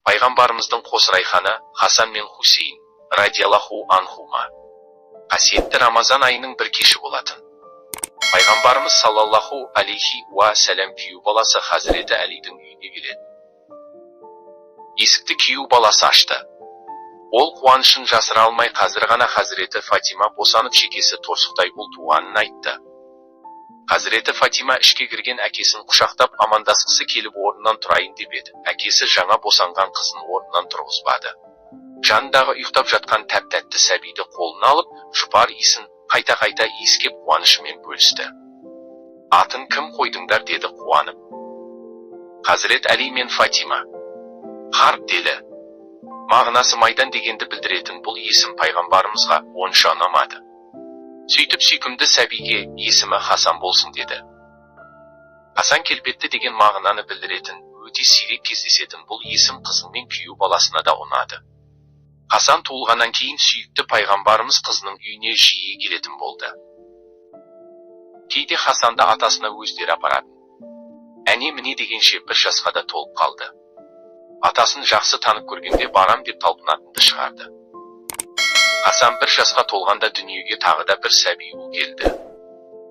Пайғамбарымыздың қос райханы Хасан мен Хусейн радиаллаху анхума. Қасиетті Рамазан айының бір кеші болатын. Пайғамбарымыз саллаллаху алейхи уа сәлем күйеу баласы Хазіреті Әлидің үйіне келеді. Есікті күйеу баласы ашты. Ол қуанышын жасыра алмай қазір ғана Хазіреті Фатима босанып шекесі торсықтай ұлтуғанын айтты. Хазіреті Фатима ішке кірген әкесін құшақтап амандасқысы келіп орнынан тұрайын деп еді. Әкесі жаңа босанған қызын орнынан тұрғызбады. Жанындағы ұйықтап жатқан тәп-тәтті сәбиді қолына алып, жұпар иісін қайта-қайта иіскеп қуанышымен бөлісті. Атын кім қойдыңдар деді қуанып. Хазірет Әли мен Фатима. Харб деді. Мағынасы майдан дегенді білдіретін бұл есім пайғамбарымызға онша ұнамады. Сөйтіп сүйкімді сәбиге есімі Хасан болсын деді. Хасан келбетті деген мағынаны білдіретін, өте сирек кездесетін бұл есім қызың мен күйеу баласына да ұнады. Хасан туылғаннан кейін сүйікті пайғамбарымыз қызының үйіне жиі келетін болды. Кейде Хасанды атасына өздері апаратын. Әне-міне дегенше бір жасқа да толып қалды. Атасын жақсы танып көргенде барам деп талпынатынды шығарды. Хасан бір жасқа толғанда дүниеге тағы да бір сәби ұл келді.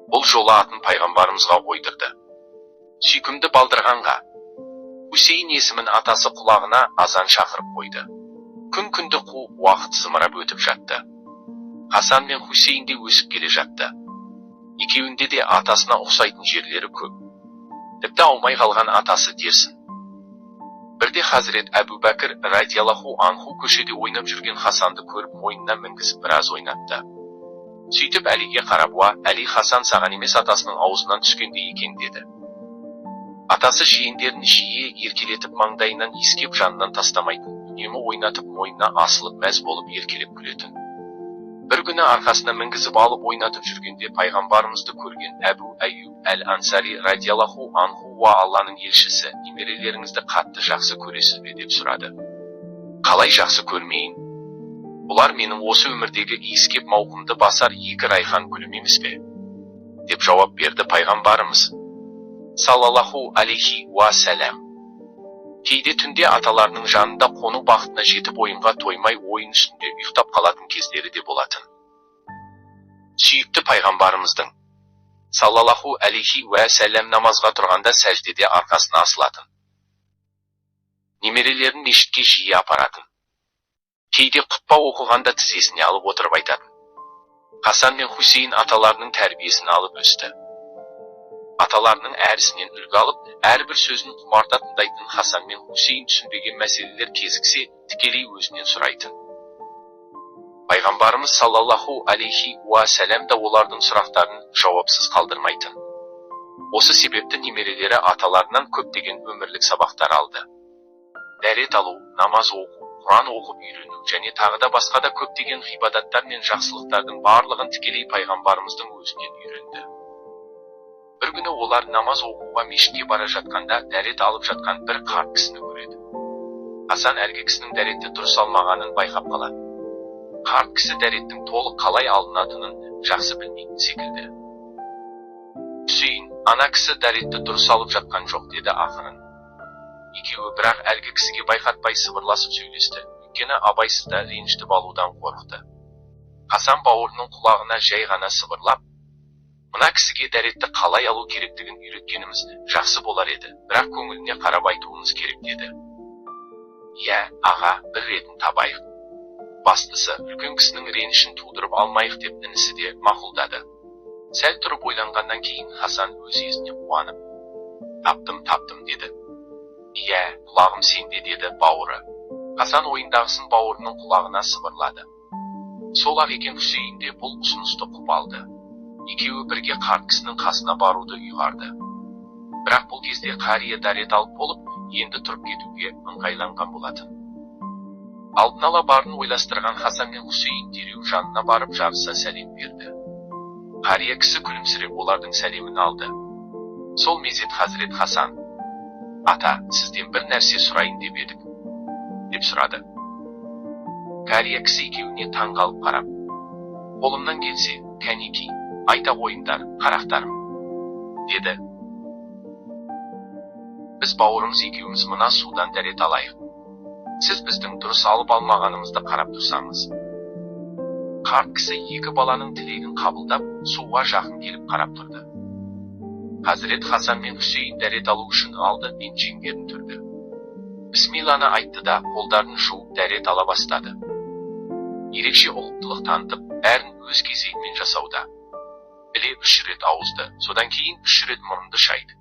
Бұл жолы атын пайғамбарымызға қойдырды. Сүйкімді балдырғанға. Хусейн есімін атасы құлағына азан шақырып қойды. Күн-күнді қуып уақыт зымырап өтіп жатты. Хасан мен Хусейн де өсіп келе жатты. Екеуінде де атасына ұқсайтын жерлері көп. Тіпті аумай қалған атасы дерсін. Бірде Хазірет Әбу Бәкір радиаллаху анху көшеде ойнап жүрген Хасанды көріп мойнына мінгізіп біраз ойнатты. Сөйтіп Әлиге қарап, "Уа, Әли, Хасан саған емес атасының аузынан түскендей екен" деді. Атасы жиендерін жиі еркелетіп маңдайынан иіскеп жанынан тастамайтын, үнемі ойнатып мойнына асылып мәз болып еркелеп күлетін. Бір күні арқасына мінгізіп алып ойнатып жүргенде пайғамбарымызды көрген Әбу Әйюб әл-Ансари радиаллаху анху уа Алланың елшісі, немерелеріңізді қатты жақсы көресіз бе деп сұрады. Қалай жақсы көрмейін? Бұлар менің осы өмірдегі иіскеп мауқымды басар екі райхан гүлім емес пе? Деп жауап берді пайғамбарымыз саллаллаху алейхи уа сәлем. Кейде түнде аталарының жанында қону бақытына жетіп ойынға тоймай ойын үстінде ұйықтап қалатын кездері де болатын. Сүйікті пайғамбарымыздың саллаллаху алейхи уа сәлем намазға тұрғанда сәждеде арқасына асылатын. Немерелерін мешітке жиі апаратын. Кейде құтпа оқығанда тізесіне алып отырып айтатын. Хасан мен Хусейн аталарының тәрбиесін алып өсті. Аталарының әрісінен үлгі алып, әрбір сөзін құмарта тыңдайтын Хасан мен Хусейн түсінбеген мәселелер кезіксе, тікелей өзінен сұрайтын. Пайғамбарымыз саллаллаху алейхи уа сәлем да олардың сұрақтарын жауапсыз қалдырмайтын. Осы себепті немерелері аталарынан көптеген өмірлік сабақтар алды. Дәрет алу, намаз оқу, Құран оқып үйрену және тағы да басқа да көптеген ғибадаттар мен жақсылықтардың барлығын тікелей пайғамбарымыздың өзінен үйренді. Бір күні олар намаз оқуға мешітке бара жатқанда дәрет алып жатқан бір қарт кісіні көреді. Хасан әлгі кісінің дәретті дұрыс алмағанын байқап қалады. Қарт кісі дәреттің толық қалай алынатынын жақсы білмейтін секілді. Хусейн, ана кісі дәретті дұрыс алып жатқан жоқ деді ақырын. Екеуі бірақ әлгі кісіге байқатпай сыбырласып сөйлесті, өйткені абайсызда ренжітіп алудан қорықты. Хасан бауырының құлағына жай ғана сыбырлап, "Мына кісіге дәретті қалай алу керектігін үйреткеніміз жақсы болар еді, бірақ көңіліне қарап айтуымыз керек" деді. "Иә, аға, бір ретін табайық. Бастысы, үлкен кісінің ренішін тудырып алмайық" деп інісі де мақұлдады. Сәл тұрып ойланғаннан кейін Хасан өз есіне қуанып, таптым" деді. "Иә, құлағым сенде" деді бауыры. Хасан ойындағысын бауырының құлағына сыбырлады. Сол-ақ екен Хусейн де бұл ұсынысты құп алды. Екеуі бірге қарт кісінің қасына баруды ұйғарды. Бірақ бұл кезде қария дәрет алып болып, енді тұрып кетуге ыңғайланған болатын. Алдын ала барын ойластырған Хасан мен Хусейн дереу жанына барып жарыса сәлем берді. Қария кісі күлімсіреп олардың сәлемін алды. Сол мезет Хазірет Хасан, "Ата, сізден бір нәрсе сұрайын деп едік" деп сұрады. Қария кісі екеуіне таң қалып қарап, "Қолымнан келсе, кәнеки, айта қойыңдар, қарақтарым" деді. "Біз бауырымыз екеуміз мына судан дәрет алайық" Сіз біздің дұрыс алып алмағанымызды қарап тұрсаңыз. Қарт кісі екі баланың тілегін қабылдап, суға жақын келіп қарап тұрды. Хазірет Хасан мен Хусейн дәрет алу үшін алды мен жеңдерін түрді. Бісмилланы айтты да, қолдарын жуып дәрет ала бастады. Ерекше ұлықтылық танытып, бәрін өз кезегімен жасауда. Біле 3 рет ауызды, содан кейін 3 рет мұрынды шайды.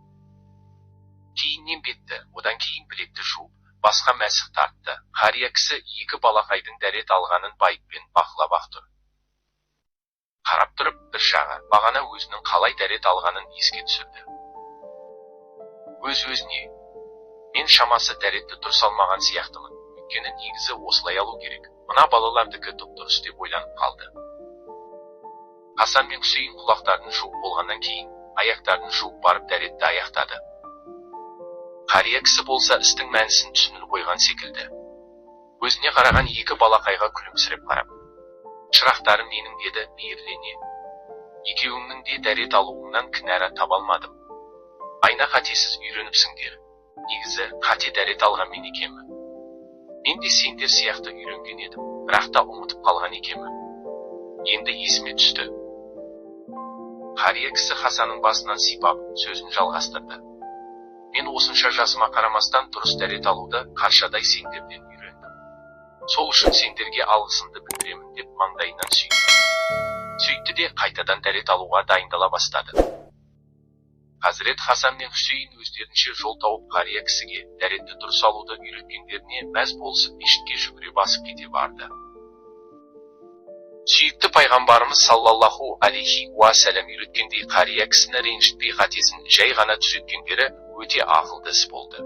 Кейіннен бетті, одан кейін білекті жуып, басқа мәсіх тартты. Қария кісі екі балақайдың дәрет алғанын байыппен бақылап тұр. Қарап тұрып, бір жағы, бағана өзінің қалай дәрет алғанын еске түсірді. Өз-өзіне, мен шамасы дәретті дұрыс алмаған сияқтымын, өйткені негізі осылай алу керек. Мына балалардікі дұрыс деп ойланып қалды. Хасан мен Хусейн құлақтарын жуып болғаннан кейін, аяқтарын жуып барып дәретті аяқтады. Қария кісі болса істің мәнісін түсініп қойған секілді. Өзіне қараған екі балақайға күлімсіреп қарап. Шырақтарым менің деді мейірлене. Екеуіңнің де дәрет алуыңнан кінәра таба алмадым. Айна қатесіз үйреніпсіңдер. Негізі қате дәрет алған мен екенмін. Мен де сендер сияқты үйренген едім, бірақ та ұмытып қалған екенмін. Енді есіме түсті. Қария кісі Хасанның басынан сипап, сөзін жалғастырды. Мен осынша жасыма қарамастан дұрыс дәрет алуды қаршадай сендерден үйрендім. Сол үшін сендерге алғысымды білдіремін деп маңдайынан сүйді. Сөйтті де қайтадан дәрет алуға дайындала бастады. Хазірет Хасан мен Хусейн өздерінше жол тауып қария кісіге дәретті дұрыс алуды үйреткендеріне мәз болысып мешітке жүгіре басып кете барды. Сүйікті пайғамбарымыз саллаллаху алейхи уассалам үйреткендей қария кісіні ренжітпей қатесін жай ғана түзеткендері өте ақылды іс болды.